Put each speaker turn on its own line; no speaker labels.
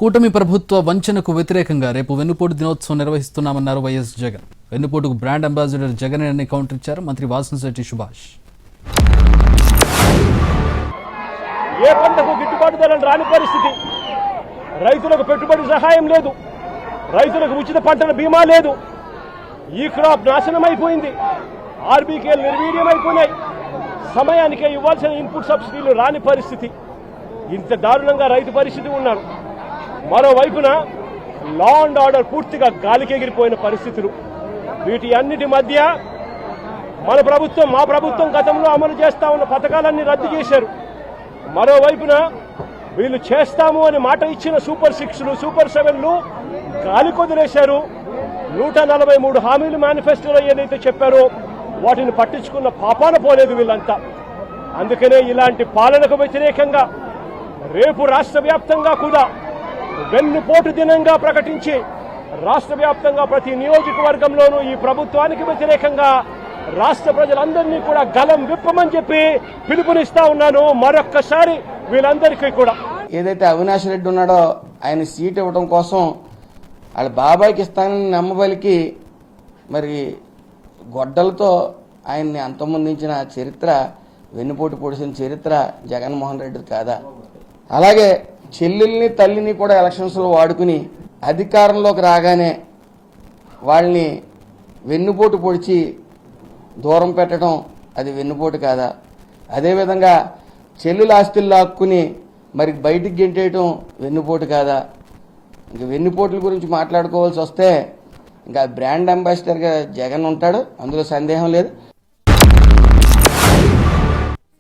కూటమి ప్రభుత్వ వంచనకు వ్యతిరేకంగా రేపు వెన్నుపోటు దినోత్సవం నిర్వహిస్తున్నామన్నారు వైఎస్ జగన్. వెన్నుపోటుకు బ్రాండ్ అంబాసిడర్ జగన్ అని కౌంటర్ ఇచ్చారు మంత్రి వాసంశెట్టి సుభాష్.
ఏ పంటకు గిట్టుబాటు ధరలు రాని పరిస్థితి, రైతులకు పెట్టుబడి సహాయం లేదు, రైతులకు ఉచిత పంటల బీమా లేదు, ఈ క్రాప్ నాశనం అయిపోయింది, ఆర్బీకేలు నిర్వీర్యం అయిపోయినాయి, సమయానికే ఇవ్వాల్సిన ఇన్పుట్ సబ్సిడీలు రాని పరిస్థితి. ఇంత దారుణంగా రైతు పరిస్థితి ఉన్నారు. మరోవైపున లా అండ్ ఆర్డర్ పూర్తిగా గాలికెగిరిపోయిన పరిస్థితులు. వీటి అన్నిటి మధ్య మా ప్రభుత్వం గతంలో అమలు చేస్తా ఉన్న పథకాలన్నీ రద్దు చేశారు. మరోవైపున వీళ్ళు చేస్తాము అని మాట ఇచ్చిన సూపర్ 6లు, సూపర్ 7లు గాలి కొదిలేశారు. 143 హామీలు మేనిఫెస్టోలో ఏదైతే చెప్పారో వాటిని పట్టించుకున్న పాపాన పోలేదు వీళ్ళంతా. అందుకనే ఇలాంటి పాలనకు వ్యతిరేకంగా రేపు రాష్ట్ర వ్యాప్తంగా కూడా వెన్నుపోటు దినంగా ప్రకటించి రాష్ట్ర వ్యాప్తంగా ప్రతి నియోజకవర్గంలోనూ ఈ ప్రభుత్వానికి వ్యతిరేకంగా రాష్ట్ర ప్రజలందరినీ కూడా గలం విప్పమని చెప్పి పిలుపునిస్తా ఉన్నాను. మరొక్కసారి వీళ్ళందరికీ కూడా
ఏదైతే అవినాష్ రెడ్డి ఉన్నాడో ఆయన సీట్ ఇవ్వడం కోసం వాళ్ళ బాబాయ్కి ఇస్తానని నమ్మబలికి మరి గొడ్డలతో ఆయన్ని అంతమొందించిన చరిత్ర, వెన్నుపోటు పొడిచిన చరిత్ర జగన్మోహన్ రెడ్డి కాదా? అలాగే చెల్లెల్ని తల్లిని కూడా ఎలక్షన్స్లో వాడుకుని అధికారంలోకి రాగానే వాళ్ళని వెన్నుపోటు పొడిచి దూరం పెట్టడం అది వెన్నుపోటు కాదా? అదేవిధంగా చెల్లుల ఆస్తులు లాక్కుని మరి బయటికి గెంటేయటం వెన్నుపోటు కాదా? ఇంక వెన్నుపోట్ల గురించి మాట్లాడుకోవాల్సి వస్తే ఇంకా బ్రాండ్ అంబాసిడర్గా జగన్ ఉంటాడు, అందులో సందేహం లేదు.